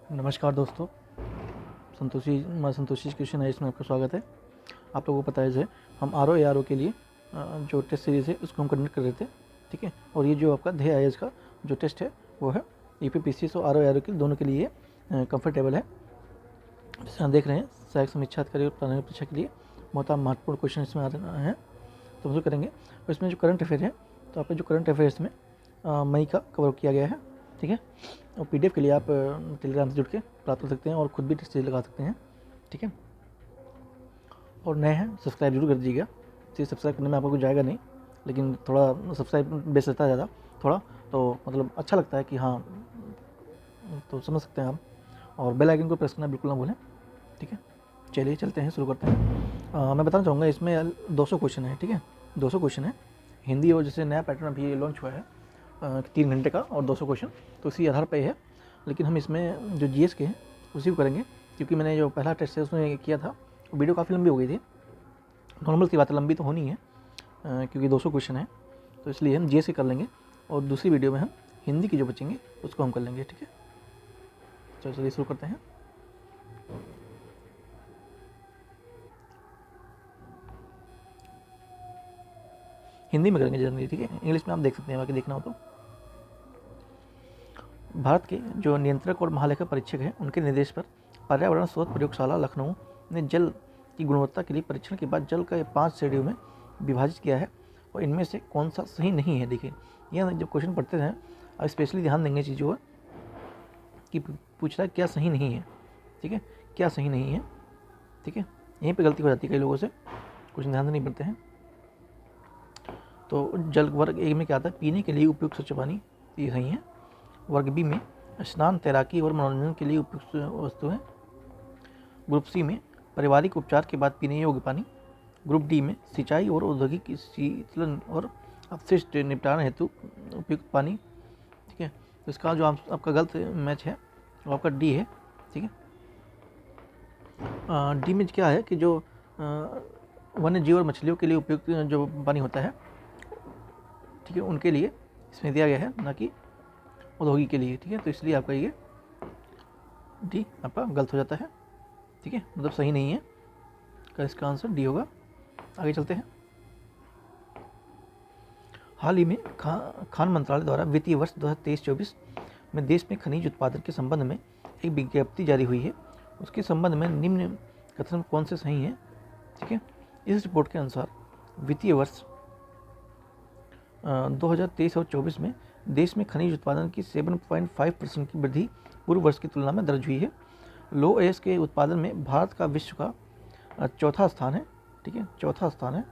नमस्कार दोस्तों, संतोषी क्वेश्चन है, इसमें आपका स्वागत है। आप लोगों को पता है जो हम आर ओ के लिए जो टेस्ट सीरीज़ है उसको हम कंडक्ट कर रहे थे, ठीक है। और ये जो आपका ध्येय आई का जो टेस्ट है वो है UPPCS और आर ओ के दोनों के लिए कंफर्टेबल है। जैसे हम देख रहे हैं सहायक समीक्षा अधिकारी और प्रारंभिक परीक्षा के लिए बहुत महत्वपूर्ण क्वेश्चन इसमें आ रहे हैं, तो हम करेंगे। और इसमें जो करंट अफेयर है, तो आपका जो करंट अफेयर्स में मई का कवर किया गया है, ठीक है। और PDF के लिए आप टेलीग्राम से जुड़ के प्राप्त कर सकते हैं और खुद भी टेस्ट लगा सकते हैं, ठीक है। और नए हैं सब्सक्राइब जरूर कर दीजिएगा। तो सब्सक्राइब करने में आपको कुछ जाएगा नहीं, लेकिन थोड़ा सब्सक्राइब बेस रहता है ज़्यादा थोड़ा, तो मतलब अच्छा लगता है कि हाँ, तो समझ सकते हैं आप। और बेल आइकन को प्रेस करना बिल्कुल ना भूलें, ठीक है। चलिए चलते हैं, शुरू करते हैं। मैं बताना चाहूँगा इसमें 200 क्वेश्चन है, ठीक है। 200 क्वेश्चन है हिंदी, और जैसे नया पैटर्न अभी लॉन्च हुआ है 3 घंटे का और 200 क्वेश्चन, तो इसी आधार पर है। लेकिन हम इसमें जो GS के हैं उसी को करेंगे, क्योंकि मैंने जो पहला टेस्ट है उसमें किया था वो वीडियो काफ़ी लंबी हो गई थी। नॉर्मल सी बात है, लंबी तो होनी है क्योंकि 200 क्वेश्चन है, तो इसलिए हम GS के कर लेंगे और दूसरी वीडियो में हम हिंदी की जो बचेंगे उसको हम कर लेंगे, ठीक है। चलिए शुरू करते हैं। हिंदी में करेंगे जनरली, ठीक है। इंग्लिश में आप देख सकते हैं, बाकी देखना हो तो। भारत के जो नियंत्रक और महालेखा परीक्षक हैं उनके निर्देश पर पर्यावरण शोध प्रयोगशाला लखनऊ ने जल की गुणवत्ता के लिए परीक्षण के बाद जल का 5 श्रेणियों में विभाजित किया है, और इनमें से कौन सा सही नहीं है। देखिए, यह जब क्वेश्चन पढ़ते हैं आप स्पेशली ध्यान देंगे चीज़ों पर कि पूछ रहा है क्या सही नहीं है, ठीक है, क्या सही नहीं है, ठीक है। यहीं पे गलती हो जाती है कई लोगों से, कुछ ध्यान नहीं पड़ते हैं। तो जल वर्ग A में क्या आता है, पीने के लिए उपयुक्त स्वच्छ पानी, ये सही है। वर्ग B में स्नान, तैराकी और मनोरंजन के लिए उपयुक्त वस्तु है। ग्रुप C में पारिवारिक उपचार के बाद पीने योग्य पानी। ग्रुप D में सिंचाई और औद्योगिक शीतलन और अपशिष्ट निपटान हेतु उपयुक्त पानी, ठीक है। तो इसका जो आपका गलत मैच है वो आपका D है, ठीक है। D में क्या है कि जो वन्य जीव और मछलियों के लिए उपयुक्त जो पानी होता है, ठीक है, उनके लिए इसमें दिया गया है, ना कि औद्योगिक के लिए, ठीक है। तो इसलिए आपका ये D आपका गलत हो जाता है, ठीक है, मतलब सही नहीं है का इसका आंसर D होगा। आगे चलते हैं। हाल ही में खान मंत्रालय द्वारा वित्तीय वर्ष 2023-24 में देश में खनिज उत्पादन के संबंध में एक विज्ञप्ति जारी हुई है। उसके संबंध में निम्न कथन कौन से सही हैं, ठीक है। इस रिपोर्ट के अनुसार वित्तीय वर्ष 2023 और 24 में देश में खनिज उत्पादन की 7.5% की वृद्धि पूर्व वर्ष की तुलना में दर्ज हुई है। लो एस के उत्पादन में भारत का विश्व का चौथा स्थान है, ठीक है, चौथा स्थान है।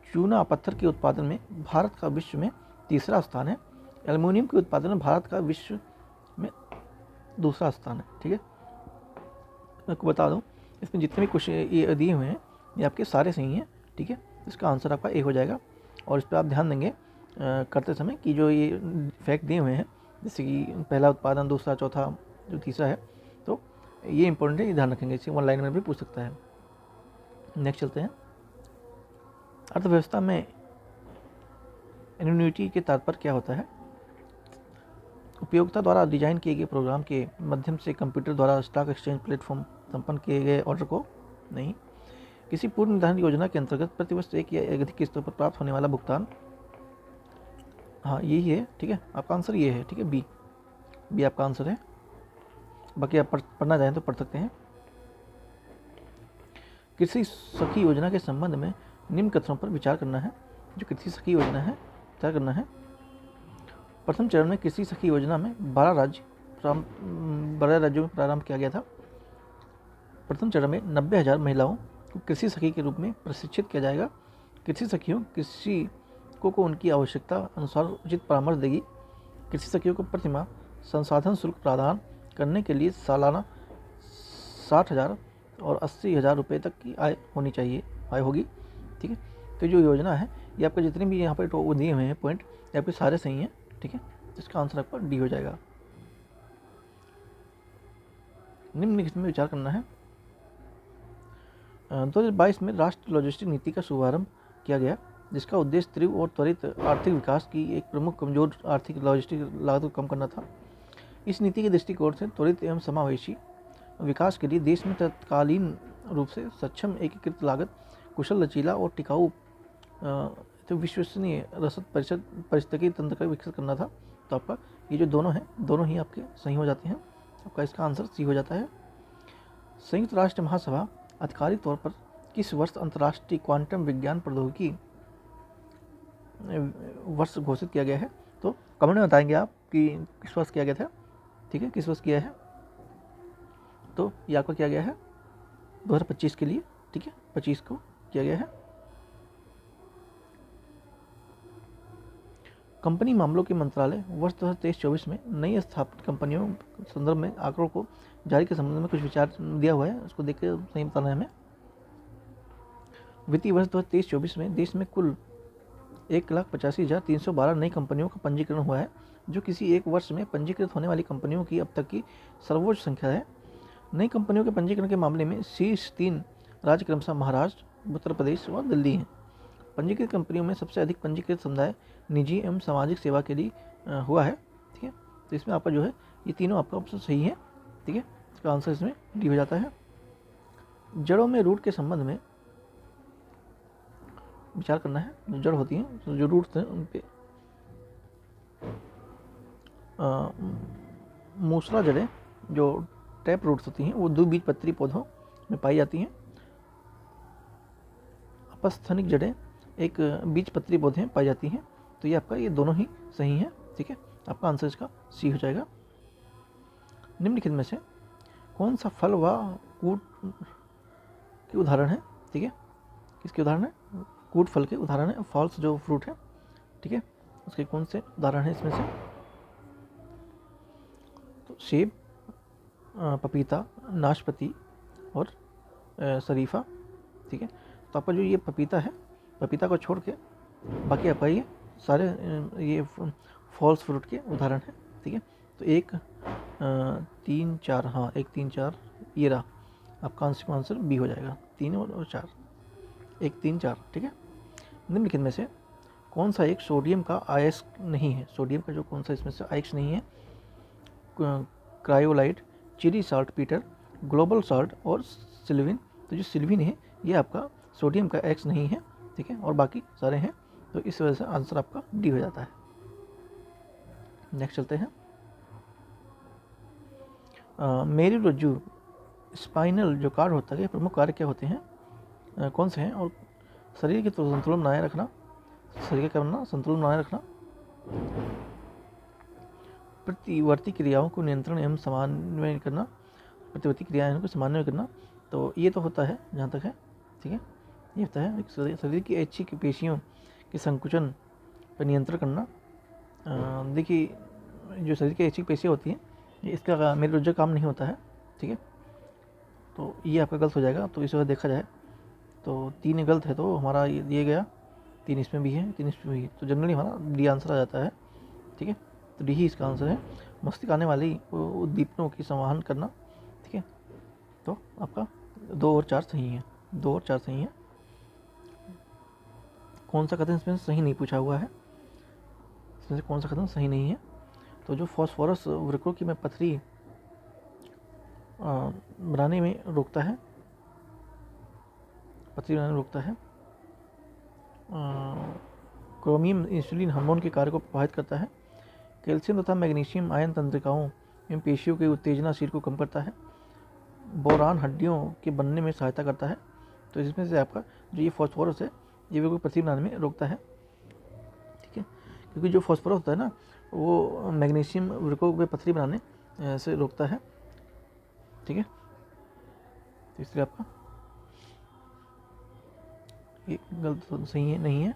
चूना पत्थर के उत्पादन में भारत का विश्व में तीसरा स्थान है। एल्युमिनियम के उत्पादन में भारत का विश्व में दूसरा स्थान है, ठीक है। मैं आपको बता दूं, इसमें जितने भी क्वेश्चन ये दिए हुए हैं ये आपके सारे सही हैं, ठीक है। इसका आंसर आपका A हो जाएगा। और इस पर आप ध्यान देंगे करते समय कि जो ये फैक्ट दिए हुए हैं, जैसे कि पहला उत्पादन, दूसरा, चौथा, जो तीसरा है, तो ये इंपॉर्टेंट है, ये ध्यान रखेंगे। इसे ऑनलाइन में भी पूछ सकता है। नेक्स्ट चलते हैं। अर्थव्यवस्था में एन्युटी के तात्पर्य क्या होता है। उपयोक्ता द्वारा डिजाइन किए गए प्रोग्राम के माध्यम से कंप्यूटर द्वारा स्टॉक एक्सचेंज प्लेटफॉर्म संपन्न किए गए ऑर्डर को नहीं। किसी पूर्व निर्धारित योजना के अंतर्गत प्रतिवर्ष एक या अधिक किस्तों पर प्राप्त होने वाला भुगतान। हाँ, यही है, ठीक है, आपका आंसर ये है, ठीक है, बी आपका आंसर है। बाकी आप पढ़ना चाहें तो पढ़ सकते हैं। कृषि सखी योजना के संबंध में निम्न कथनों पर विचार करना है। जो कृषि सखी योजना है, विचार करना है। प्रथम चरण में कृषि सखी योजना में 12 राज्यों में प्रारंभ किया गया था। प्रथम चरण में 90,000 महिलाओं को कृषि सखी के रूप में प्रशिक्षित किया जाएगा। कृषि सखियों कृषकों को उनकी आवश्यकता अनुसार उचित परामर्श देगी। कृषि सखियों को प्रतिमाह संसाधन शुल्क प्रदान करने के लिए सालाना 60,000 और 80,000 रुपये तक की आय होगी, ठीक है। तो जो योजना है ये आपका जितने भी यहाँ पर दिए हुए हैं पॉइंट, ये आपके सारे सही हैं, ठीक है। इसका आंसर आपका D हो जाएगा। निम्नलिखित में विचार करना है। 2022 में राष्ट्रीय लॉजिस्टिक नीति का शुभारंभ किया गया, जिसका उद्देश्य तीव्र और त्वरित आर्थिक विकास की एक प्रमुख कमजोर आर्थिक लॉजिस्टिक लागत को कम करना था। इस नीति के दृष्टिकोण से त्वरित एवं समावेशी विकास के लिए देश में तत्कालीन रूप से सक्षम, एकीकृत लागत, कुशल, लचीला और टिकाऊ तो विश्वसनीय रसद परिस्थितिकी तंत्र का विकसित करना था। तो आपका ये जो दोनों हैं, दोनों ही आपके सही हो जाते हैं। आपका इसका आंसर सी हो जाता है। संयुक्त राष्ट्र महासभा आधिकारिक तौर पर किस वर्ष अंतर्राष्ट्रीय क्वांटम विज्ञान प्रौद्योगिकी वर्ष घोषित किया गया है? तो कमेंट में बताएंगे आप कि किस वर्ष किया गया था। ठीक है, किस वर्ष किया है? तो ये आपका किया गया है 2025 के लिए। ठीक है, 25 को किया गया है। कंपनी मामलों के मंत्रालय वर्ष 2023-24 में नई स्थापित कंपनियों के संदर्भ में आंकड़ों को जारी के संबंध में कुछ विचार दिया हुआ है, उसको देख के सही बताना है हमें। वित्तीय वर्ष 2023-24 में देश में कुल 1,85,312 नई कंपनियों का पंजीकरण हुआ है, जो किसी एक वर्ष में पंजीकृत होने वाली कंपनियों की अब तक की सर्वोच्च संख्या है। नई कंपनियों के पंजीकरण के मामले में शीर्ष 3 राज्य क्रमशः महाराष्ट्र, उत्तर प्रदेश और दिल्ली हैं। पंजीकृत कंपनियों में सबसे अधिक पंजीकृत समुदाय निजी एवं सामाजिक सेवा के लिए हुआ है। ठीक है, तो इसमें आपका जो है ये तीनों आपका ऑप्शन सही है। ठीक है, इसका आंसर इसमें डी हो जाता है। जड़ों में रूट के संबंध में विचार करना है। जो जड़ होती हैं, तो जो रूट्स हैं उन पे मूसला जड़ें जो टैप रूट्स होती हैं वो द्विबीजपत्री पौधों में पाई जाती हैं। अपस्थनिक जड़ें एक बीजपत्री पौधे में पाई जाती हैं। तो ये आपका ये दोनों ही सही हैं। ठीक है, आपका आंसर इसका सी हो जाएगा। निम्नलिखित में से कौन सा फल व कूट के उदाहरण है? ठीक है, किसके उदाहरण है? कूट फल के उदाहरण है। फॉल्स जो फ्रूट है, ठीक है, उसके कौन से उदाहरण है इसमें से? तो सेब, पपीता, नाशपाती और शरीफा। ठीक है, तो आपका जो ये पपीता है, पपीता को छोड़ के बाकी आपका ये सारे ये फॉल्स फ्रूट के उदाहरण हैं। ठीक है, तो 1, 3, 4, हाँ 1, 3, 4 ये रहा आपका आंसर बी हो जाएगा। 3 और 4, 1, 3, 4। ठीक है, निम्नलिखित में से कौन सा एक सोडियम का अयस्क नहीं है? सोडियम का जो कौन सा इसमें से अयस्क नहीं है? Cryolite, Chile saltpetre, Glauber salt और सिल्विन। तो जो सिल्विन है ये आपका सोडियम का अयस्क नहीं है। ठीक है, और बाकी सारे हैं, तो इस वजह से आंसर आपका डी हो जाता है। नेक्स्ट चलते हैं। मेरी रज्जु स्पाइनल जो कार्ड होता है, प्रमुख कार्य क्या होते हैं? कौन से हैं? और शरीर के संतुलन बनाए रखना, शरीर का करना संतुलन बनाए रखना, प्रतिवर्ती क्रियाओं को नियंत्रण एवं समन्वय करना, प्रतिवर्ती क्रियाओं को समन्वय करना। तो ये तो होता है जहाँ तक है। ठीक है, ये होता है शरीर की ऐच्छिक पेशियों के संकुचन पर नियंत्रण करना। देखिए जो शरीर की ऐच्छिक पेशियाँ होती हैं, इसका मेरे रोज काम नहीं होता है। ठीक है, तो ये आपका गलत हो जाएगा। तो इस वजह देखा जाए तो 3 गलत है, तो हमारा ये गया 3 इसमें भी है, 3 इसमें भी है, तो जनरली हमारा डी आंसर आ जाता है। ठीक है, तो डी ही इसका आंसर है। मस्तिष्क आने वाली उद्दीपनों की संवहन करना। ठीक है, तो आपका 2 और 4 सही है, 2 और 4 सही है। कौन सा कथन इसमें सही नहीं पूछा हुआ है? इसमें से कौन सा कथन सही नहीं है? तो जो फॉस्फोरस वृक्कों की में पथरी बनाने में रोकता है, पथरी बनाने में रोकता है। क्रोमियम इंसुलिन हार्मोन के कार्य को प्रभावित करता है। कैल्शियम तथा मैग्नीशियम आयन तंत्रिकाओं एवं पेशियों की उत्तेजनाशील को कम करता है। बोरान हड्डियों के बनने में सहायता करता है। तो इसमें से आपका जो ये फॉस्फोरस है ये भी पथरी बनाने में रोकता है। ठीक है, क्योंकि जो फॉस्फोरस होता है ना वो मैग्नीशियम वृक्कों में पथरी बनाने से रोकता है। ठीक है, तो इसलिए आपका ये गलत सही है नहीं है।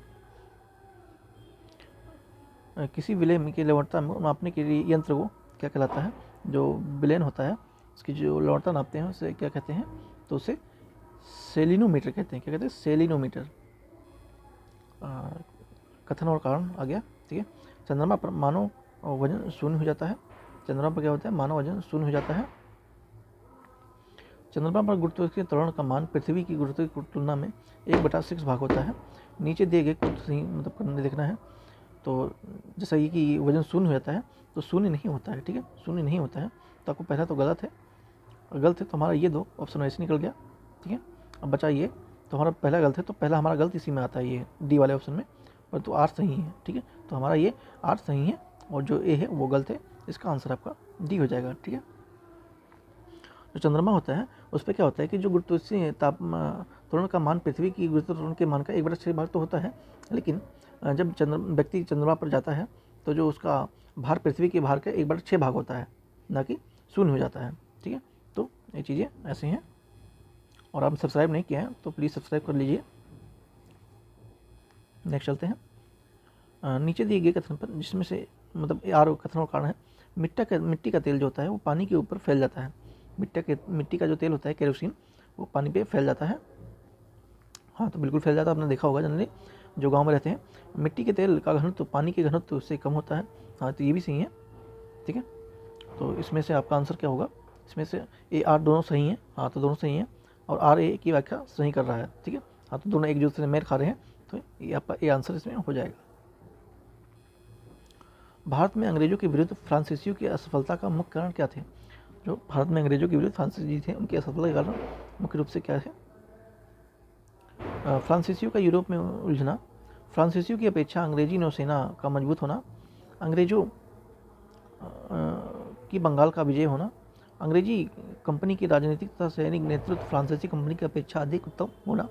किसी विलय की लवणता मापने के लिए यंत्र को क्या कहलाता है? जो विलयन होता है उसकी जो लवणता नापते हैं उसे क्या कहते हैं? तो उसे सेलिनोमीटर कहते हैं। क्या कहते हैं? सेलिनोमीटर। कथन और कारण आ गया। ठीक है, चंद्रमा पर मानव वजन शून्य हो जाता है। चंद्रमा पर क्या होता है? मानव वजन शून्य हो जाता है। चंद्रमा पर गुरुत्वाकर्षण त्वरण का मान पृथ्वी की गुरुत्वाकर्षण की तुलना में 1/6 भाग होता है। नीचे दिए गए कुछ सही मतलब करने देखना है। तो जैसा ये कि वजन शून्य हो जाता है, तो शून्य नहीं होता है, ठीक है, शून्य नहीं होता है। तो आपको पहला तो गलत है, गलत है तो हमारा ये 2 ऑप्शन वैसे निकल गया, ठीक है। अब बचा ये, तो हमारा पहला गलत है, तो पहला हमारा गलत इसी में आता है, ये डी वाले ऑप्शन में, परंतु आर सही है, ठीक है। तो हमारा ये आर सही है और जो ए है वो गलत है। इसका आंसर आपका डी हो जाएगा, ठीक है। जो चंद्रमा होता है उस पर क्या होता है कि जो गुरुत्वाकर्षीय त्वरण का मान पृथ्वी की गुरुत्वाकर्षण के मान का 1/6 भाग तो होता है, लेकिन जब व्यक्ति चंद्रमा पर जाता है तो जो उसका भार पृथ्वी के भार का 1/6 भाग होता है, ना कि शून्य हो जाता है, ठीक है। तो ये चीज़ें ऐसी हैं। और आप सब्सक्राइब नहीं किया है तो प्लीज़ सब्सक्राइब कर लीजिए। नेक्स्ट चलते हैं नीचे दिए गए कथन पर, जिसमें से मतलब आर कथन और कारण है। मिट्टी का तेल जो होता है वो पानी के ऊपर फैल जाता है। मिट्टी का जो तेल होता है केरोसिन, वो पानी पे फैल जाता है। हाँ, तो बिल्कुल फैल जाता है, आपने देखा होगा जनरली जो गांव में रहते हैं। मिट्टी के तेल का घनत्व पानी के घनत्व से कम होता है। हाँ, तो ये भी सही है, ठीक है। तो इसमें से आपका आंसर क्या होगा, इसमें से ए आर दोनों सही हैं। हाँ, तो दोनों सही हैं और आर ए की व्याख्या सही कर रहा है, ठीक है। हाँ, तो दोनों एक दूसरे से मेल खा रहे हैं, तो ये आपका ए आंसर इसमें हो जाएगा। भारत में अंग्रेजों के विरुद्ध फ्रांसीसियों की असफलता का मुख्य कारण क्या थे। जो भारत में अंग्रेजों के विरुद्ध फ्रांसीसी थे, उनकी असफलता के कारण मुख्य रूप से क्या है। फ्रांसीसियों का यूरोप में उलझना, फ्रांसीसियों की अपेक्षा अंग्रेजी नौसेना का मजबूत होना, अंग्रेजों की बंगाल का विजय होना, अंग्रेजी कंपनी की राजनीतिक तथा सैनिक नेतृत्व फ्रांसीसी कंपनी की अपेक्षा अधिक उत्तम होना।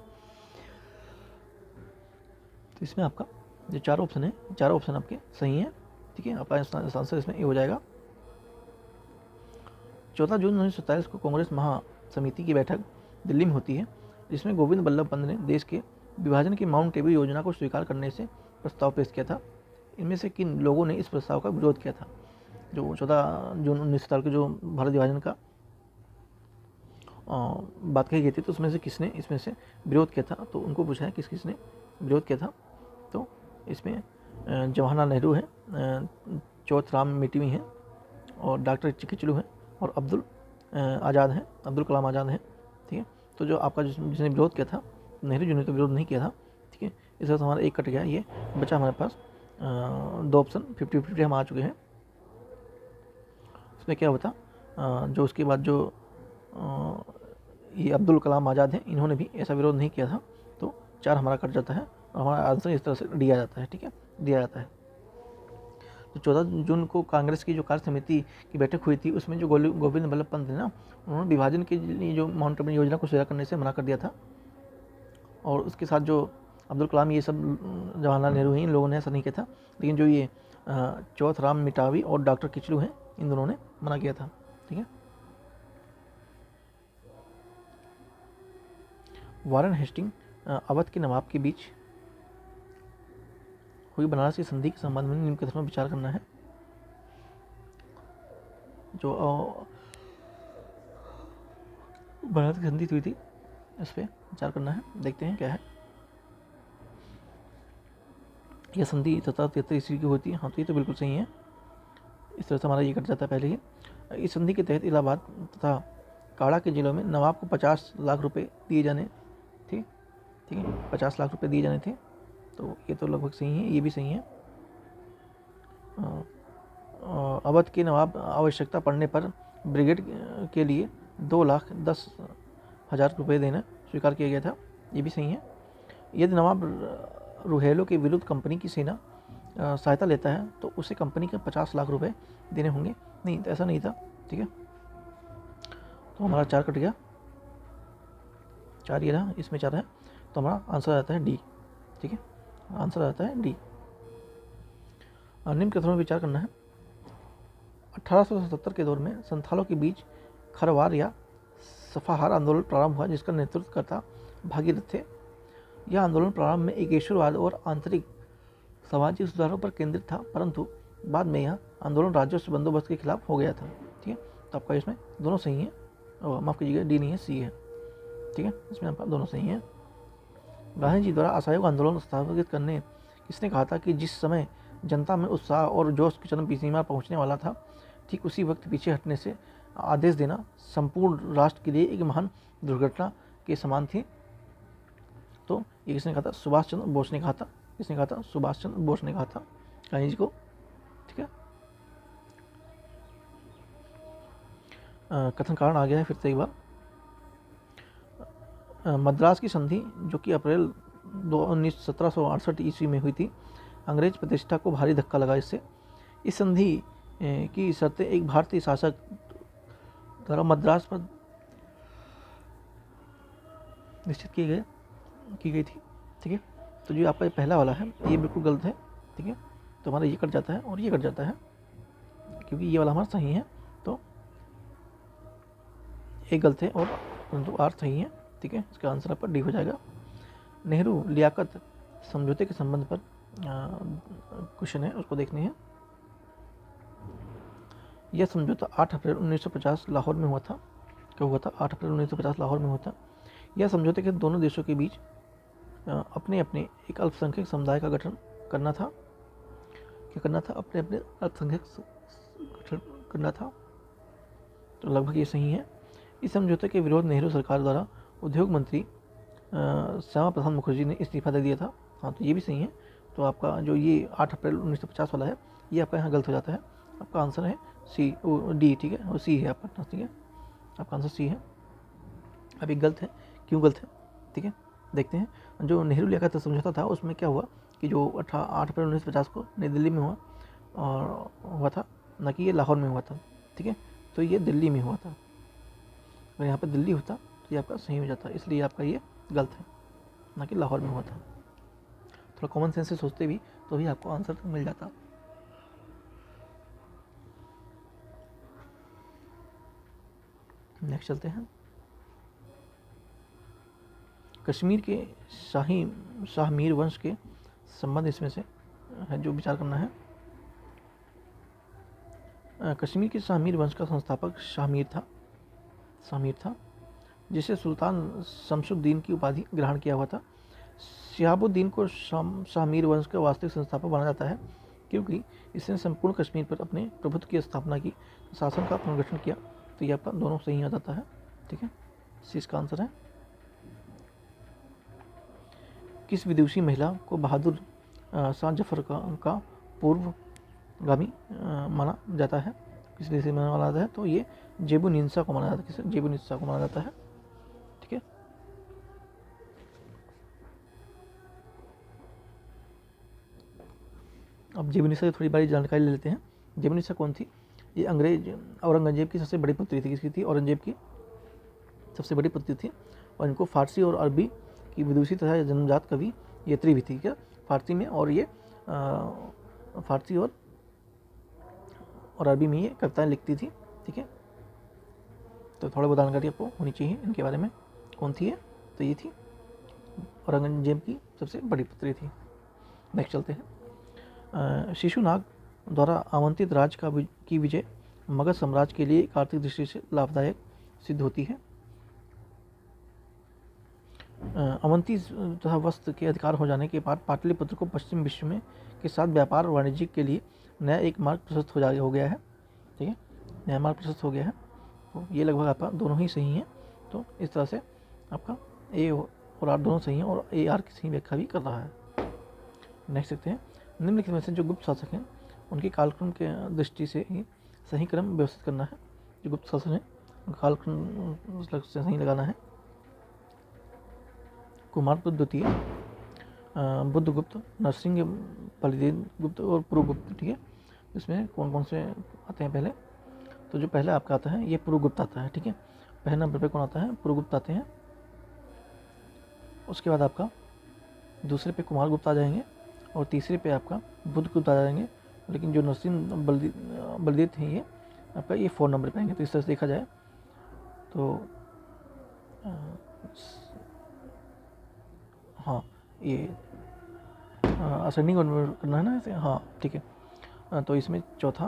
तो इसमें आपका जो 4 ऑप्शन है, 4 ऑप्शन आपके सही हैं, ठीक है। आपका आंसर इसमें ए हो जाएगा। 14 जून 1927 को कांग्रेस महासमिति की बैठक दिल्ली में होती है, जिसमें गोविंद बल्लभ पंत ने देश के विभाजन की माउंट टेबल योजना को स्वीकार करने से प्रस्ताव पेश किया था। इनमें से किन लोगों ने इस प्रस्ताव का विरोध किया था। जो 14 जून 1947 के जो भारत विभाजन का बात कही गई थी, तो उसमें से किसने इसमें से विरोध किया था। तो उनको पूछा है किस किसने विरोध किया था। तो इसमें जवाहरलाल नेहरू है, चौथराम मिटवी हैं और डॉक्टर किचलू हैं और आज़ाद हैं, अब्दुल कलाम आज़ाद हैं, ठीक है। तो जो आपका जिसने विरोध किया था, नेहरू जी ने तो विरोध नहीं किया था, ठीक है। इस तरह से हमारा एक कट गया, ये बचा हमारे पास 2 ऑप्शन 50-50 हम आ चुके हैं। इसमें क्या होता जो उसके बाद जो ये अब्दुल कलाम आज़ाद हैं, इन्होंने भी ऐसा विरोध नहीं किया था। तो 4 हमारा कट जाता है और हमारा आंसर इस तरह से दिया जाता है, ठीक है, दिया जाता है। तो 14 जून को कांग्रेस की जो कार्य समिति की बैठक हुई थी, उसमें जो गोविंद बल्लभ पंत थे ना, उन्होंने विभाजन के लिए जो माउंट टेबल योजना को स्वीकार करने से मना कर दिया था। और उसके साथ जो अब्दुल कलाम, ये सब जवाहरलाल नेहरू हैं, इन लोगों ने ऐसा नहीं किया था। लेकिन जो ये चौथराम मिटावी और डॉक्टर किचलू हैं, इन दोनों ने मना किया था, ठीक है। वारेन हेस्टिंग अवध के नवाब के बीच हुई बनारस की संधि के संबंध में निम्न कथनों पर विचार करना है। जो बनारस की संधि हुई थी, इस पर विचार करना है। देखते हैं क्या है। यह संधि 1773 ईस्वी की होती है। हाँ, तो ये तो बिल्कुल सही है। इस तरह से हमारा ये कट जाता है पहले ही। इस संधि के तहत इलाहाबाद तथा काड़ा के जिलों में नवाब को 50 लाख रुपए दिए जाने थे, ठीक है, 50 लाख रुपए दिए जाने थे। तो ये तो लगभग सही है, ये भी सही है। अवध के नवाब आवश्यकता पड़ने पर ब्रिगेड के लिए 2,10,000 रुपये देना स्वीकार किया गया था, ये भी सही है। यदि नवाब रुहेलों के विरुद्ध कंपनी की सेना सहायता लेता है तो उसे कंपनी के 50 लाख रुपए देने होंगे। नहीं, तो ऐसा नहीं था, ठीक है। तो हमारा 4 कट गया, 4 ये रहा, इसमें 4 है, तो हमारा आंसर आता है डी, ठीक है, आंसर आता है डी। निम्न कथनों पर विचार करना है। 1877 के दौर में संथालों के बीच खरवार या सफाहार आंदोलन प्रारंभ हुआ, जिसका नेतृत्व करता भागीरथ थे। यह आंदोलन प्रारंभ में एकेश्वरवाद और आंतरिक सामाजिक सुधारों पर केंद्रित था, परंतु बाद में यह आंदोलन राजस्व बंदोबस्त के खिलाफ हो गया था, ठीक है। तो आपका इसमें दोनों सही है, माफ़ कीजिएगा, डी नहीं है, सी है, ठीक है। इसमें आपका दोनों सही है। गांधी जी द्वारा असहयोग आंदोलन स्थापित करने किसने कहा था कि जिस समय जनता में उत्साह और जोश की चरम सीमा पहुंचने वाला था, ठीक उसी वक्त पीछे हटने से आदेश देना संपूर्ण राष्ट्र के लिए एक महान दुर्घटना के समान थी। तो ये किसने कहा था? सुभाष चंद्र बोस ने कहा था। किसने कहा था? सुभाष चंद्र बोस ने कहा था। खनिज को, ठीक है। कथन कारण आ गया है फिर से एक बार। मद्रास की संधि जो कि अप्रैल 1768 ईस्वी में हुई थी, अंग्रेज प्रतिष्ठा को भारी धक्का लगा इससे। इस संधि की शर्तें एक भारतीय शासक द्वारा मद्रास पर निश्चित की गई थी, ठीक है। तो जो आपका ये पहला वाला है ये बिल्कुल गलत है, ठीक है। तो हमारा ये कट जाता है और ये कट जाता है, क्योंकि ये वाला हमारा सही है। तो एक गलत है और परंतु आर सही है, ठीक है। इसका आंसर आपका डी हो जाएगा। नेहरू लियाकत समझौते के संबंध पर क्वेश्चन है, उसको देखने हैं। यह समझौता 8 अप्रैल 1950 लाहौर में हुआ था। क्या हुआ था? 8 अप्रैल 1950 लाहौर में हुआ था। यह समझौते के दोनों देशों के बीच अपने अपने एक अल्पसंख्यक समुदाय का गठन करना था। क्या करना था? अपने अपने अल्पसंख्यक गठन करना था। तो लगभग ये सही है। इस समझौते के विरोध नेहरू सरकार द्वारा उद्योग मंत्री श्यामा प्रसाद मुखर्जी ने इस्तीफा दे दिया था। हाँ, तो ये भी सही है। तो आपका जो ये 8 अप्रैल 1950 वाला है ये आपका यहाँ गलत हो जाता है। आपका आंसर है सी, डी, ठीक है, और सी है आपका, ठीक है। आपका आंसर सी है। अब ये गलत है, क्यों गलत है, ठीक है, देखते हैं। जो नेहरू लियाकत समझौता था उसमें क्या हुआ कि जो 8 अप्रैल 1950 को नई दिल्ली में हुआ था, न कि ये लाहौर में हुआ था, ठीक है। तो ये दिल्ली में हुआ था। अगर यहाँ पर दिल्ली होता तो ये आपका सही हो जाता, इसलिए आपका ये गलत है, ना कि लाहौर में हुआ था। थोड़ा कॉमन सेंस से सोचते भी तो भी आपको आंसर मिल जाता। नेक्स्ट चलते हैं। कश्मीर के शाह मीर वंश के संबंध इसमें से है जो विचार करना है। कश्मीर के शाह मीर वंश का संस्थापक शाह मीर था, जिसे सुल्तान शमसुद्दीन की उपाधि ग्रहण किया हुआ था। शिहाबुद्दीन को शाह मीर वंश का वास्तविक संस्थापक माना जाता है, क्योंकि इसने संपूर्ण कश्मीर पर अपने प्रभुत्व की स्थापना की, शासन का पुनर्गठन किया। तो ये आपका दोनों सही आ जाता है, ठीक है। सी इसका आंसर है। किस विदुषी महिला को बहादुर शाह जफर का पूर्वगामी माना जाता है? किस विदेशी में माना जाता है? तो ये जेबुनिसा को माना जाता है। किसे? जेबुनिसा को माना जाता है, ठीक है। अब जेबुनिसा की थोड़ी बड़ी जानकारी ले लेते हैं। जेबुनिसा कौन थी? ये अंग्रेज औरंगजेब की सबसे बड़ी पुत्री थी। किसकी थी? औरंगजेब की सबसे बड़ी पुत्री थी। और इनको फारसी और अरबी की विदुषी तथा जन्मजात कवि यत्री भी थी। क्या? फारसी में, और ये फारसी और अरबी में ये कविताएं लिखती थी, ठीक है। तो थोड़ा बहुत जानकारी आपको होनी चाहिए इनके बारे में। कौन थी ये? तो ये थी औरंगजेब की सबसे बड़ी पुत्री थी। नेक्स्ट चलते हैं। शिशुनाग द्वारा आमंत्रित राज की विजय मगध साम्राज्य के लिए आर्थिक दृष्टि से लाभदायक सिद्ध होती है। अवंती तथा वस्त्र के अधिकार हो जाने के बाद पाटलिपुत्र को पश्चिम विश्व में के साथ व्यापार और वाणिज्य के लिए नया एक मार्ग प्रशस्त हो गया है, ठीक है। नया मार्ग प्रशस्त हो गया है। तो ये लगभग आपका दोनों ही सही हैं। तो इस तरह से आपका ए और आर दोनों सही हैं, और ए आर की सही व्याख्या भी कर रहा है। नेक्स्ट देखते हैं। निम्नलिखित में से जो गुप्त शासक हैं उनके कालक्रम के दृष्टि से ही सही क्रम व्यवस्थित करना है। जो गुप्त शासक हैं उनका कालक्रम से सही लगाना है। कुमारगुप्त द्वितीय, बुद्धगुप्त, नरसिंह, बलिदेव गुप्त और पुरुगुप्त, ठीक है। इसमें कौन कौन से आते हैं पहले? तो जो पहले आपका आता है ये पुरुगुप्त आता है, ठीक है। पहले नंबर पे कौन आता है? पुरुगुप्त आते हैं। उसके बाद आपका दूसरे पे कुमारगुप्त आ जाएंगे, और तीसरे पे आपका बुद्धगुप्त आ जाएंगे। लेकिन जो नरसिंह बलदेव थे ये आपका ये 4 नंबर पे आएंगे। तो इस तरह से देखा जाए तो हाँ, ये असेंडिंग करना है ना इसे, हाँ ठीक है। तो इसमें चौथा,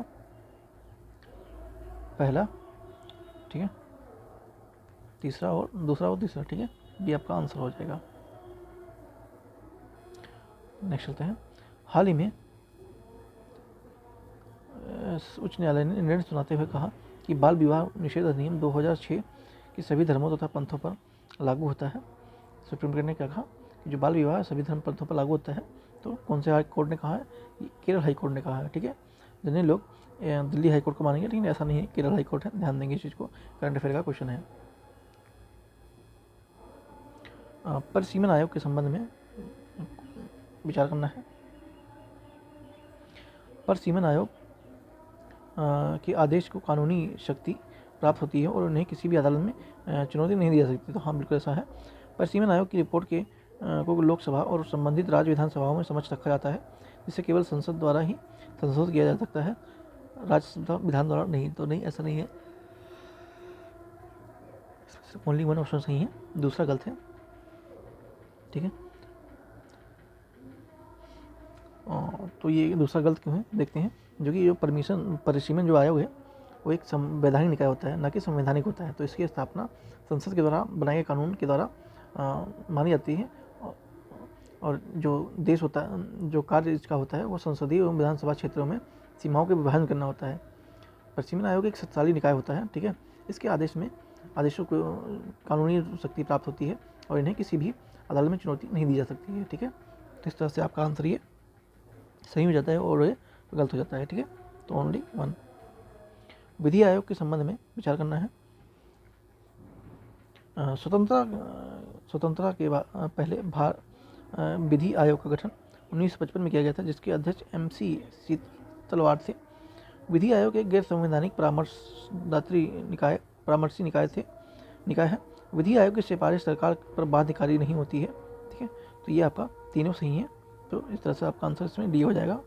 पहला, ठीक है, तीसरा और दूसरा और तीसरा, ठीक है। ये आपका आंसर हो जाएगा। नेक्स्ट चलते हैं। हाल ही में उच्च न्यायालय ने निर्णय सुनाते हुए कहा कि बाल विवाह निषेध अधिनियम 2006 की सभी धर्मों तथा पंथों पर लागू होता है। सुप्रीम कोर्ट ने क्या कहा कि जो बाल विवाह सभी धर्म पंथों पर लागू होता है। तो कौन से हाई कोर्ट ने कहा है? ये केरल हाई कोर्ट ने कहा है। ठीक है, जिन्हें लोग दिल्ली हाई कोर्ट को मानेंगे, लेकिन ऐसा नहीं है, केरल हाई कोर्ट है, ध्यान देंगे इस चीज़ को, करंट अफेयर का क्वेश्चन है। परिसीमन आयोग के संबंध में विचार करना है। परिसीमन आयोग के आदेश को कानूनी शक्ति प्राप्त होती है और उन्हें किसी भी अदालत में चुनौती नहीं दी जा सकती। तो हाँ, बिल्कुल ऐसा है। परिसीमन आयोग की रिपोर्ट को लोकसभा और संबंधित राज्य विधानसभाओं में समक्ष रखा जाता है, जिसे केवल संसद द्वारा ही संशोधित किया जा सकता है, राज्यसभा विधान द्वारा नहीं। तो नहीं, ऐसा नहीं है, ओनली वन ऑप्शन सही है, दूसरा गलत है। ठीक है, तो ये दूसरा गलत क्यों है देखते हैं। जो कि जो परिसीमन जो आयोग है वो एक संवैधानिक निकाय होता है, ना कि संवैधानिक होता है। तो इसकी स्थापना संसद के द्वारा बनाए गए कानून के द्वारा मानी जाती है, और जो देश होता है, जो कार्य इसका होता है वो संसदीय एवं विधानसभा क्षेत्रों में सीमाओं के विभाजन करना होता है। परिसीमन आयोग एक शक्तिशाली निकाय होता है। ठीक है, इसके आदेशों को कानूनी शक्ति प्राप्त होती है और इन्हें किसी भी अदालत में चुनौती नहीं दी जा सकती है। ठीक है, तो इस तरह से आपका आंसर ये सही हो जाता है और ये गलत हो जाता है। ठीक है, तो ओनली वन। विधि आयोग के संबंध में विचार करना है। स्वतंत्रता के पहले विधि आयोग का गठन 1955 में किया गया था, जिसके अध्यक्ष MC शीतलवाड़ थे। विधि आयोग एक गैर संवैधानिक परामर्शी निकाय है। विधि आयोग की सिफारिश सरकार पर बाध्यकारी नहीं होती है। ठीक है, तो ये आपका तीनों सही है। तो इस तरह से आपका आंसर इसमें डी हो जाएगा।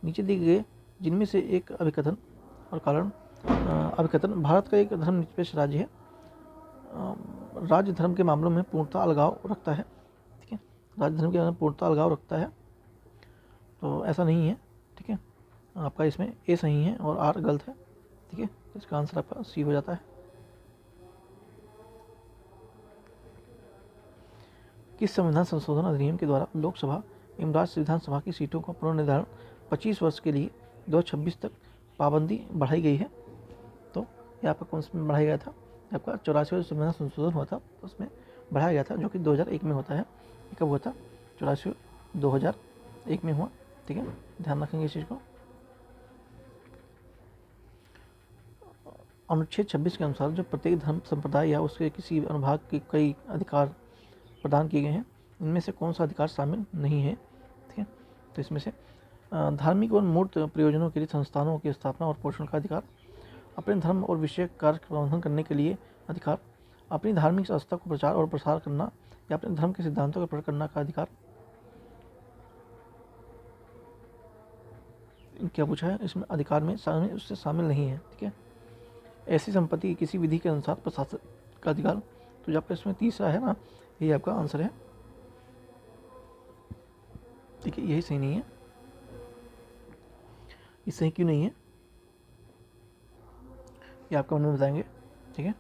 नीचे दिए गए जिनमें से एक अभिकथन और कारण। अभिकथन: भारत का एक धर्मनिरपेक्ष राज्य है। राज्य धर्म के मामलों में पूर्णतः अलगाव रखता है। ठीक है, राज्य धर्म के मामलों में पूर्णतः अलगाव रखता है, तो ऐसा नहीं है। ठीक है, आपका इसमें ए सही है और आर गलत है। ठीक है, इसका आंसर आपका सी हो जाता है। किस संविधान संशोधन अधिनियम के द्वारा लोकसभा एवं राज्य विधानसभा की सीटों का पुनर्निर्धारण 25 वर्ष के लिए 2026 तक पाबंदी बढ़ाई गई है? तो ये आपका कौन सा बढ़ाया गया था? आपका 84वां संविधान संशोधन हुआ था, उसमें बढ़ाया गया था, जो कि 2001 में होता है। कब हुआ था? 84 2001 में हुआ। ठीक है, ध्यान रखेंगे इस चीज़ को। अनुच्छेद 26 के अनुसार जो प्रत्येक धर्म संप्रदाय या उसके किसी अनुभाग के कई अधिकार प्रदान किए गए हैं, इनमें से कौन सा अधिकार शामिल नहीं है? ठीक है, तो इसमें से धार्मिक और मूर्त प्रयोजनों के लिए संस्थानों की स्थापना और पोषण का अधिकार, अपने धर्म और विषय कार्य प्रबंधन करने के लिए अधिकार, अपनी धार्मिक आस्था को प्रचार और प्रसार करना या अपने धर्म के सिद्धांतों का प्रकट करने का अधिकार। क्या पूछा है? इसमें अधिकार में उससे शामिल नहीं है। ठीक है, ऐसी संपत्ति किसी विधि के अनुसार प्रशासन का अधिकार। तो जब इसमें तीसरा है ना, ये आपका आंसर है। ठीक है, यही सही नहीं है। ये सही क्यों नहीं है ये आपको हम बताएंगे। ठीक है,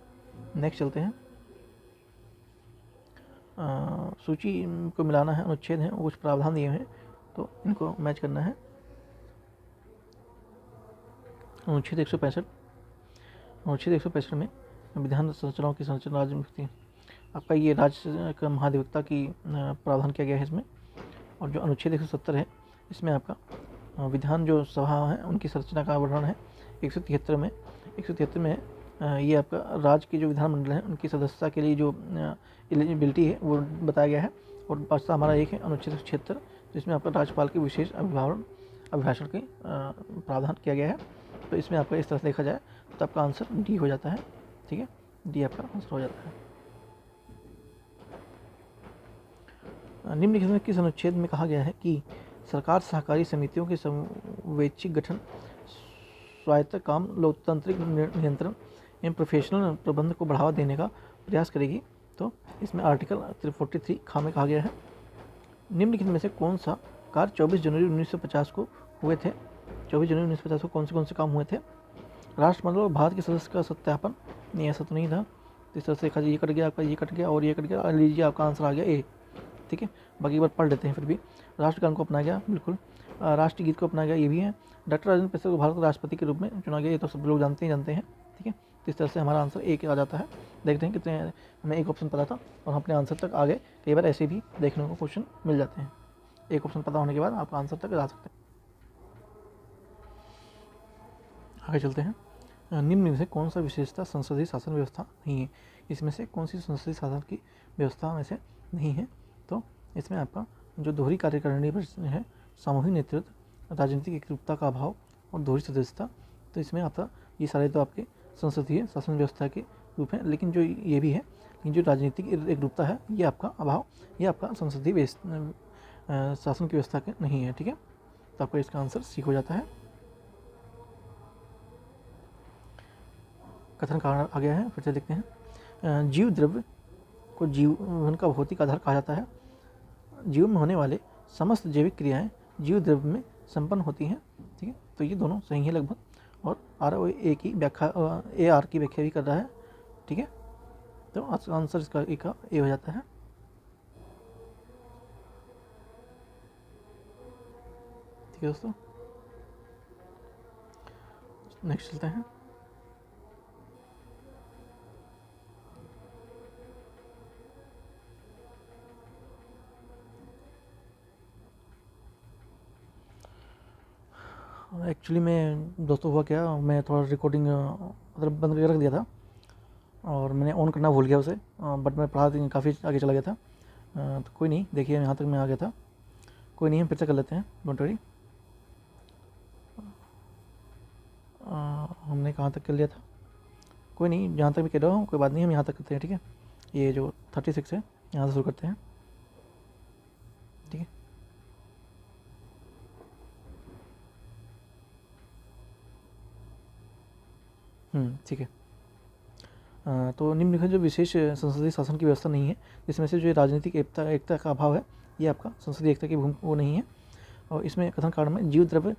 नेक्स्ट चलते हैं। सूची को मिलाना है, अनुच्छेद हैं, कुछ प्रावधान दिए हैं, तो इनको मैच करना है। अनुच्छेद 165 में विधान संरचनाओं की संरचना राज्य आपका ये राज्य का महाधिवक्ता की प्रावधान किया गया है इसमें। और जो अनुच्छेद 170 है, इसमें आपका विधान जो सभा है उनकी संरचना का वर्णन है। 173 में ये आपका राज्य के जो विधानमंडल है उनकी सदस्यता के लिए जो एलिजिबिलिटी है वो बताया गया है। और पाँचवा हमारा एक है अनुच्छेद 176, जिसमें आपका राज्यपाल के विशेष अभिभाषण के प्रावधान किया गया है। तो इसमें आपका इस तरह से देखा जाए तो आपका आंसर डी हो जाता है। ठीक है, डी आपका आंसर हो जाता है। निम्नलिखित में किस अनुच्छेद में कहा गया है कि सरकार सहकारी समितियों के स्वैच्छिक गठन, स्वायत्त काम, लोकतांत्रिक नियंत्रण एवं प्रोफेशनल प्रबंध को बढ़ावा देने का प्रयास करेगी? तो इसमें आर्टिकल 43 खा में कहा गया है। निम्नलिखित में से कौन सा कार्य 24 जनवरी 1950 को हुए थे? 24 जनवरी 1950 को कौन से काम हुए थे? राष्ट्रमंडल और भारत के सदस्य का सत्यापन? नहीं, ऐसा तो नहीं था। इस तरह से देखा जाए, ये कट गया आपका, ये कट गया और ये कट गया। लीजिए आपका आंसर आ गया ए। ठीक है, बाकी बार पढ़ लेते हैं फिर भी। राष्ट्रगान को अपनाया गया, बिल्कुल। राष्ट्रीय गीत को अपनाया गया, ये भी है। डॉक्टर राजेंद्र प्रसाद को भारत के राष्ट्रपति के रूप में चुना गया, ये तो सब लोग जानते हैं। ठीक है। तो इस तरह से हमारा आंसर ए आ जाता है। देखते हैं कितने, हमें एक ऑप्शन पता था और हम अपने आंसर तक आ गए। कई बार ऐसे भी देखने को क्वेश्चन मिल जाते हैं, एक ऑप्शन पता होने के बाद आप आंसर तक जा सकते हैं। आगे चलते हैं। निम्न में से कौन सा विशेषता संसदीय शासन व्यवस्था नहीं है? इसमें से कौन सी संसदीय शासन की व्यवस्था में से नहीं है? तो इसमें आपका जो दोहरी कार्यकारिणी है, सामूहिक नेतृत्व, राजनीतिक एकरूपता का अभाव और दोहरी सदस्यता, तो इसमें आपका ये सारे तो आपके संसदीय शासन व्यवस्था के रूप हैं, लेकिन जो ये भी है, लेकिन जो राजनीतिक एकरूपता है ये आपका अभाव, ये आपका संसदीय शासन की व्यवस्था के नहीं है। ठीक है, तो आपका इसका आंसर सी हो जाता है। कथन कारण आ गया है, फिर से देखते हैं। जीव द्रव्य को जीवन का भौतिक आधार कहा जाता है। जीव में होने वाले समस्त जैविक क्रियाएं जीव द्रव्य में संपन्न होती हैं। ठीक है, तो ये दोनों सही है लगभग, और ROA की व्याख्या AR की व्याख्या भी कर रहा है। ठीक है, तो आंसर इसका ए का ए हो जाता है। ठीक है दोस्तों, नेक्स्ट चलते हैं। एक्चुअली मैं दोस्तों हुआ क्या, मैं थोड़ा रिकॉर्डिंग मतलब बंद करके रख दिया था और मैंने ऑन करना भूल गया उसे, बट मैं पढ़ा काफ़ी आगे चला गया था। तो कोई नहीं, देखिए यहाँ तक मैं आ गया था। कोई नहीं, हम फिर से कर लेते हैं, डोंट वरी। हमने कहाँ तक कर लिया था? कोई नहीं, जहाँ तक भी कह रहा हूँ कोई बात नहीं, हम यहाँ तक करते हैं। ठीक है, ये जो 36 है यहाँ से शुरू करते हैं। ठीक है, ठीक है। तो निम्नलिखित जो विशेष संसदीय शासन की व्यवस्था नहीं है, जिसमें से जो राजनीतिक एकता का अभाव है, ये आपका संसदीय एकता की वो नहीं है। और इसमें कथन कारण में जीव द्रव्य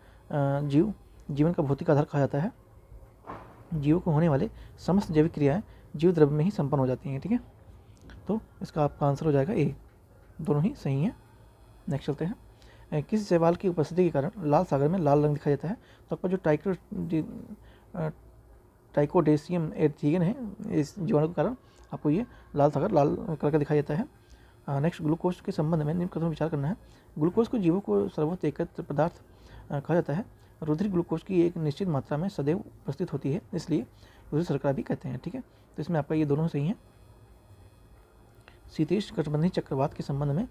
जीवन का भौतिक आधार कहा जाता है। जीवों को होने वाले समस्त जैविक क्रियाएं जीव द्रव्य में ही संपन्न हो जाती हैं। ठीक है, तो इसका आपका आंसर हो जाएगा ए, दोनों ही सही हैं। नेक्स्ट चलते हैं। किसी शैवाल की उपस्थिति के कारण लाल सागर में लाल रंग दिखाई देता है? तो आपका जो ट्राइकोडेसियम एथियन है, इस जीवाणु के कारण आपको ये लाल सागर लाल कलर का दिखाई देता है। नेक्स्ट, ग्लूकोज के संबंध में निम्न कथनों विचार करना है। ग्लूकोज को जीवों को सर्वोच्च एकत्र पदार्थ कहा जाता है। रुधिर ग्लूकोज की एक निश्चित मात्रा में सदैव उपस्थित होती है, इसलिए रुधिर शर्करा भी कहते हैं। ठीक है, तो इसमें आपका ये दोनों सही हैं। शीतोष्ण कटिबंधीय चक्रवात के संबंध में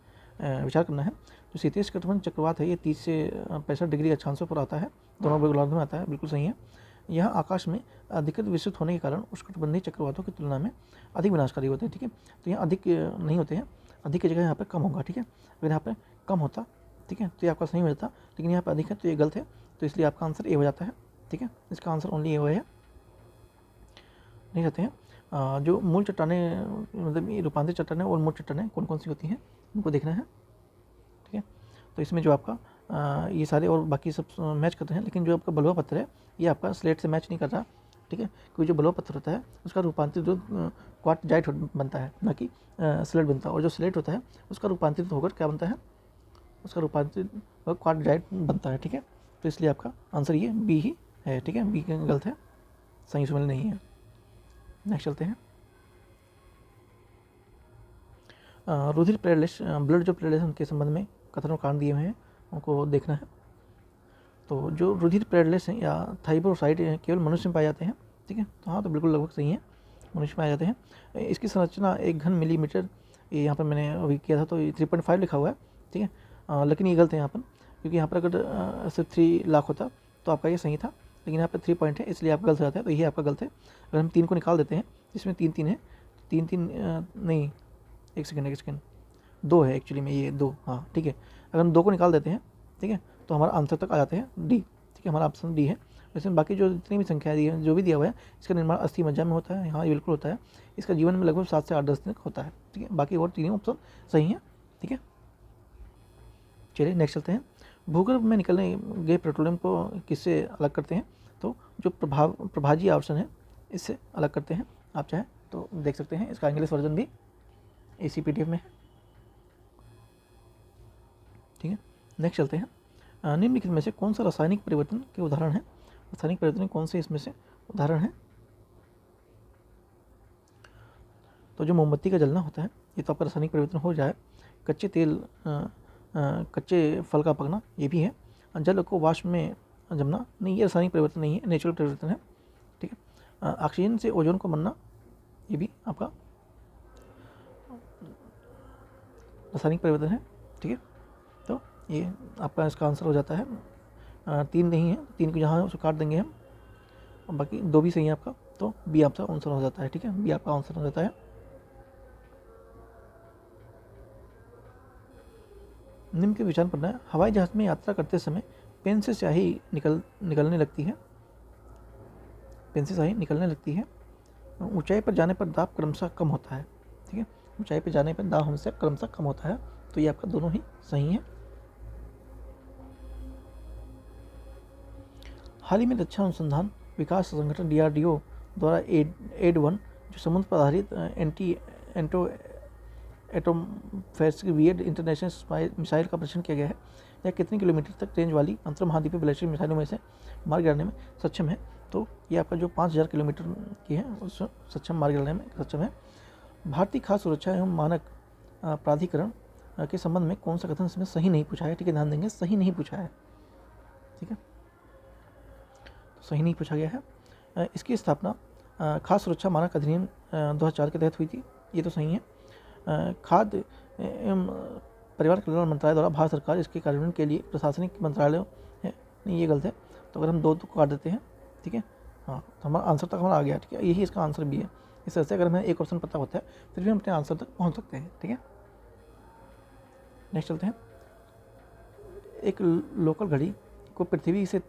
विचार करना है। जो शीतोष्ण कटिबंधीय चक्रवात है, ये 30 से 65 डिग्री अक्षांशों पर आता है, दोनों गोलार्ध में आता है, बिल्कुल सही है। यह आकाश में अधिकृत विस्तृत होने के कारण उष्णकटिबंधीय चक्रवातों की तुलना में अधिक विनाशकारी होते हैं। ठीक है, तो यहाँ अधिक नहीं होते हैं, अधिक की जगह यहाँ पर कम होगा। ठीक है, अगर यहाँ पर कम होता, ठीक है, तो ये आपका सही हो जाता, लेकिन यहाँ पर अधिक है तो ये गलत है, तो इसलिए आपका आंसर ए हो जाता है। ठीक है, इसका आंसर ओनली ए है। नहीं जाते हैं। जो मूल चट्टानें, मतलब ये रूपांतरित चट्टानें और मूल चट्टानें कौन कौन सी होती हैं, उनको देखना है। ठीक है, तो इसमें जो आपका ये सारे और बाकी सब मैच करते हैं, लेकिन जो आपका बलुआ पत्थर है ये आपका स्लेट से मैच नहीं कर रहा। ठीक है, क्योंकि जो बलुआ पत्थर होता है उसका रूपांतरित जो क्वार्टजाइट बनता है, ना कि स्लेट बनता है, और जो स्लेट होता है उसका रूपांतरित होकर क्या बनता है, उसका रूपांतरित क्वार्टजाइट बनता है। ठीक है, तो इसलिए आपका आंसर ये बी ही है। ठीक है, बी गलत है, सही शामिल नहीं है। नेक्स्ट चलते हैं। रुधिर प्लेटलेट्स, ब्लड जो प्लेटलेट्स उनके संबंध में कथन और कारण दिए हुए हैं, उनको देखना है। तो जो रुधिर प्लेटलेट्स हैं या थाइरोसाइट केवल मनुष्य में पाए जाते हैं। ठीक है, तो हाँ, तो बिल्कुल लगभग सही है, मनुष्य में पाए जाते हैं। इसकी संरचना 1 घन मिलीमीटर, ये यहाँ पर मैंने अभी किया था तो 3.5 लिखा हुआ है। ठीक है, लेकिन ये गलत है यहाँ पर, क्योंकि यहाँ पर अगर सिर्फ 3 लाख होता तो आपका ये सही था, लेकिन यहाँ पर 3 पॉइंट है, इसलिए आप गलत हो जाता है, तो ये आपका गलत है। अगर हम 3 को निकाल देते हैं, इसमें 3 है, 3 नहीं, एक सेकेंड 2 है एक्चुअली में, ये 2, हाँ ठीक है। अगर हम 2 को निकाल देते हैं, ठीक है, तो हमारा आंसर तक आ जाते हैं डी। ठीक है, हमारा ऑप्शन डी है। इसमें बाकी जो जितनी भी संख्या दी है, जो भी दिया हुआ है, इसका निर्माण अस्थि मज्जा में होता है, हाँ ये बिल्कुल होता है। इसका जीवन में लगभग 7 से 8-10 दिन होता है। ठीक है, बाकी और 3 ऑप्शन सही है। ठीक है, चलिए नेक्स्ट चलते हैं। भूगर्भ में निकलने गए पेट्रोलियम को किससे अलग करते हैं? तो जो प्रभाजी आवर्षण है इससे अलग करते हैं। आप चाहे तो देख सकते हैं, इसका इंग्लिश वर्जन भी इसी PDF में है। ठीक है, नेक्स्ट चलते हैं। निम्नलिखित में से कौन सा रासायनिक परिवर्तन के उदाहरण है? रासायनिक परिवर्तन कौन से इसमें से उदाहरण है? तो जो मोमबत्ती का जलना होता है ये तो आपका रासायनिक परिवर्तन हो जाए। कच्चे तेल कच्चे फल का पकना ये भी है। जल को वाष्प में जमना नहीं, ये रासायनिक परिवर्तन नहीं है, नेचुरल परिवर्तन है, ठीक है। ऑक्सीजन से ओजोन को बनना ये भी आपका रासायनिक परिवर्तन है, ठीक है। तो ये आपका इसका आंसर हो जाता है। 3 नहीं है, 3 को जहाँ है उसको काट देंगे हम, और बाकी 2 भी सही है आपका, तो बी आपका आंसर हो जाता है, ठीक है। बी आपका आंसर हो जाता है। निम्न के विचार पढ़ना है। हवाई जहाज में यात्रा करते समय पेन से स्याही निकलने लगती है, पेन से स्याही निकलने लगती है। ऊंचाई पर जाने पर दाब क्रमशः कम होता है, ठीक है। ऊंचाई पर जाने पर दाब हमसे क्रमशः कम होता है, तो ये आपका दोनों ही सही है। हाल ही में रक्षा अनुसंधान विकास संगठन DRDO द्वारा एड-1 जो समुद्र पर आधारित एंटो एटोमोफेर्सवियड इंटरनेशनल मिसाइल का परीक्षण किया गया है। यह कितने किलोमीटर तक रेंज वाली अंतर्महाद्वीपीय बैलिस्टिक मिसाइलों में से मार गिराने में सक्षम है? तो ये आपका जो 5000 किलोमीटर की है उस सक्षम मार गिराने में सक्षम है। भारतीय खाद्य सुरक्षा एवं मानक प्राधिकरण के संबंध में कौन सा कथन इसमें सही नहीं पूछा है, ठीक है, ध्यान देंगे, सही नहीं पूछा है, ठीक है, तो सही नहीं पूछा गया है। इसकी स्थापना खाद्य सुरक्षा मानक अधिनियम 2004 के तहत हुई थी, ये तो सही है। खाद्य एवं परिवार कल्याण मंत्रालय द्वारा भारत सरकार इसके कार्यान्वयन के लिए प्रशासनिक मंत्रालय है, नहीं ये गलत है, तो अगर हम 2 को काट देते हैं, ठीक है, हाँ, तो हमारा आंसर तक हमारा आ गया, ठीक है, यही इसका आंसर भी है। इस तरह से अगर हमें एक ऑप्शन पता होता है फिर भी हम अपने आंसर तक पहुंच सकते हैं, ठीक है। नेक्स्ट चलते हैं। एक लोकल घड़ी को पृथ्वी से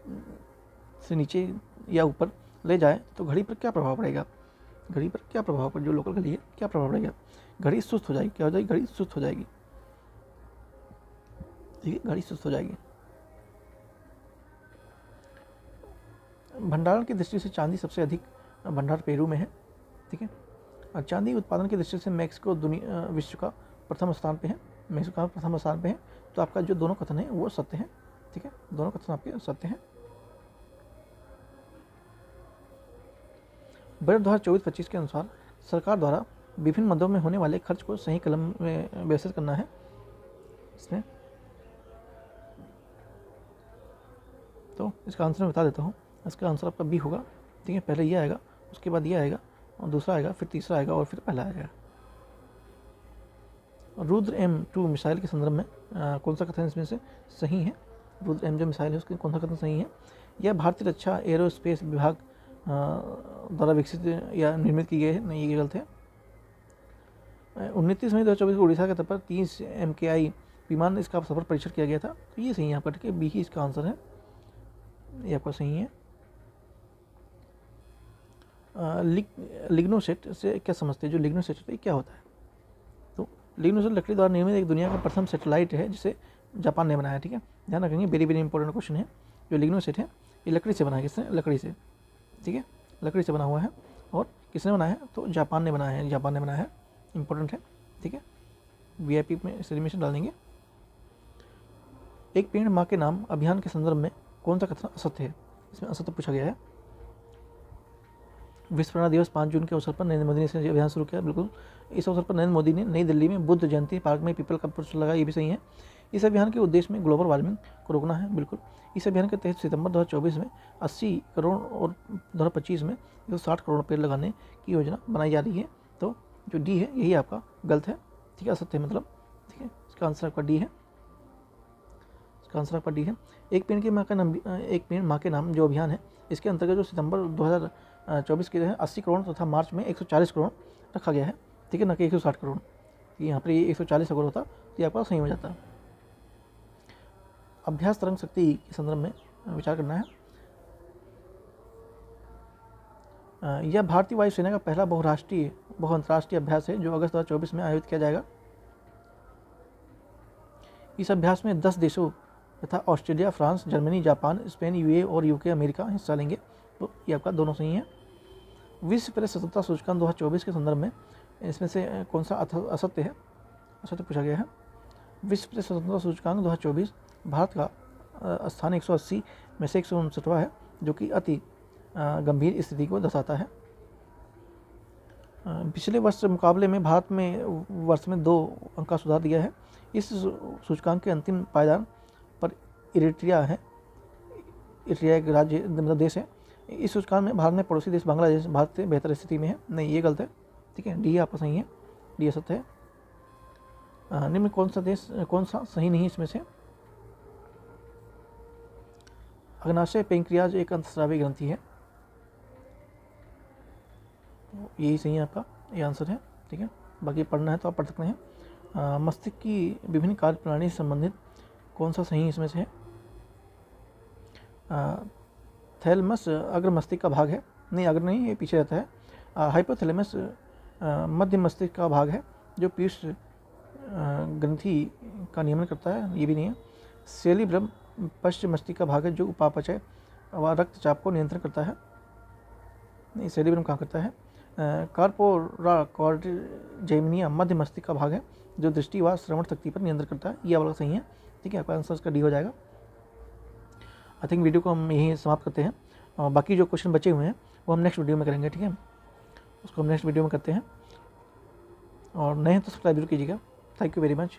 नीचे या ऊपर ले जाए तो घड़ी पर क्या प्रभाव पड़ेगा? घड़ी पर क्या प्रभाव पड़ेगा? जो लोकल घड़ी है क्या प्रभाव पड़ेगा? घड़ी सुस्त हो जाएगी, क्या हो जाएगी? घड़ी सुस्त हो जाएगी, ठीक है, घड़ी सुस्त हो जाएगी। भंडारण की दृष्टि से चांदी सबसे अधिक भंडार पेरू में है, ठीक है। और चांदी उत्पादन की दृष्टि से मैक्सिको विश्व का प्रथम स्थान पे है, मैक्सिको का प्रथम स्थान पे है। तो आपका जो दोनों कथन है वो सत्य है, ठीक है, दोनों कथन आपके सत्य हैं। बजट 2024-25 के अनुसार सरकार द्वारा विभिन्न मदों में होने वाले खर्च को सही कलम में व्यवस्थित करना है। इसमें तो इसका आंसर मैं बता देता हूँ। इसका आंसर आपका बी होगा, ठीक है। पहले ये आएगा, उसके बाद ये आएगा, और दूसरा आएगा, फिर तीसरा आएगा, और फिर पहला आएगा। रुद्र M2 मिसाइल के संदर्भ में कौन सा कथन इसमें से सही है? रुद्र M जो मिसाइल है उसके कौन सा कथन सही है? यह भारतीय रक्षा एरोस्पेस विभाग द्वारा विकसित या निर्मित की गई है, नहीं ये गलत है। 29 मई 2024 को उड़ीसा के तट पर 30 MKI विमान इसका सफर परीक्षण किया गया था, तो ये सही है आपका, ठीक है, बी ही इसका आंसर है, ये आपका सही है। लिग्नोसेट से क्या समझते हैं? जो लिग्नोसेट है क्या होता है? तो लिग्नोसेट लकड़ी द्वारा निर्मित एक दुनिया का प्रथम सैटेलाइट है जिसे जापान ने बनाया, ठीक है, ध्यान रखेंगे, वेरी वेरी इंपॉर्टेंट क्वेश्चन है। जो लिग्नोसेट है ये लकड़ी से बना है, किसने? लकड़ी से, ठीक है, लकड़ी से बना हुआ है, और किसने बनाया है? तो जापान ने बनाया है, जापान ने बनाया है, इंपॉर्टेंट है, ठीक है, VIP में एस्टिमेशन डाल देंगे। एक पेड़ माँ के नाम अभियान के संदर्भ में कौन सा कथन असत्य है? इसमें असत्य पूछा गया है। विश्व प्रेरणा दिवस 5 जून के अवसर पर नरेंद्र मोदी ने इसे अभियान शुरू किया, बिल्कुल। इस अवसर पर नरेंद्र मोदी ने नई दिल्ली में बुद्ध जयंती पार्क में पीपल का वृक्ष लगाया, ये भी सही है। इस अभियान के उद्देश्य में ग्लोबल वार्मिंग को रोकना है, बिल्कुल। इस अभियान के तहत सितंबर 2024 में 80 करोड़ और 2025 में 160 करोड़ पेड़ लगाने की योजना बनाई जा रही है। तो जो डी है यही आपका गलत है, ठीक है, असत्य है मतलब, ठीक है, इसका आंसर आपका डी है, इसका आंसर आपका डी है। एक पेड़ माँ के नाम जो अभियान है, इसके अंतर्गत जो सितंबर 2024 के 80 करोड़ तथा मार्च में 140 करोड़ रखा गया है, ठीक है, न कि 160 करोड़। यहाँ पर ये 140 करोड़ होता तो ये आपका सही हो जाता। अभ्यास तरंग शक्ति के संदर्भ में विचार करना है। यह भारतीय वायुसेना का पहला बहुअंतर्राष्ट्रीय अभ्यास है जो अगस्त 2024 में आयोजित किया जाएगा। इस अभ्यास में 10 देशों तथा Australia, France, Germany, Japan, Spain, UAE और UK अमेरिका हिस्सा लेंगे, तो ये आपका दोनों सही है। विश्व प्रेस स्वतंत्रता सूचकांक 2024 के संदर्भ में इसमें से कौन सा असत्य है? असत्य पूछा गया है। विश्व प्रेस स्वतंत्रता सूचकांक 2024 भारत का स्थान 180 में से 159वां है, जो कि अति गंभीर स्थिति को दर्शाता है। पिछले वर्ष के मुकाबले में भारत में वर्ष में 2 अंक का सुधार दिया है। इस सूचकांक के अंतिम पायदान पर इरिट्रिया है। इरिट्रिया एक राज्य मतलब देश है। इस सूचकांक में भारत में पड़ोसी देश बांग्लादेश भारत से बेहतर स्थिति में है। नहीं, ये गलत है। ठीक है, डी आपका सही है, डी सत्य है। निम्न में कौन सा सही नहीं इसमें से? अग्नाशय पेंक्रियाज एक अंतस्रावी ग्रंथि है, यही सही है आपका, ये आंसर है। ठीक है, बाकी पढ़ना है तो आप पढ़ सकते हैं। मस्तिष्क की विभिन्न कार्य प्रणाली से संबंधित कौन सा सही इसमें से है? थैलेमस अग्र मस्तिष्क का भाग है। नहीं, अग्र नहीं, ये पीछे रहता है। हाइपोथैलेमस मध्य मस्तिष्क का भाग है जो पीयूष ग्रंथि का नियमन करता है, ये भी नहीं है। सेरिब्रम पश्चिम मस्तिष्क का भाग है जो उपापचय व रक्तचाप को नियंत्रण करता है। नहीं, सेरिब्रम कहाँ करता है? कार्पोरा कॉर्टिजेमिनिया मध्य मस्तिष्क का भाग है जो दृष्टि व श्रवण शक्ति पर नियंत्रण करता है, ये वाला सही है। ठीक है, आपका आंसर इसका डी हो जाएगा। आई थिंक वीडियो को हम यहीं समाप्त करते हैं और बाकी जो क्वेश्चन बचे हुए हैं वो हम नेक्स्ट वीडियो में करेंगे। ठीक है, उसको हम नेक्स्ट वीडियो में करते हैं और नए हैं तो सब्सक्राइब जरूर कीजिएगा। Thank you very much.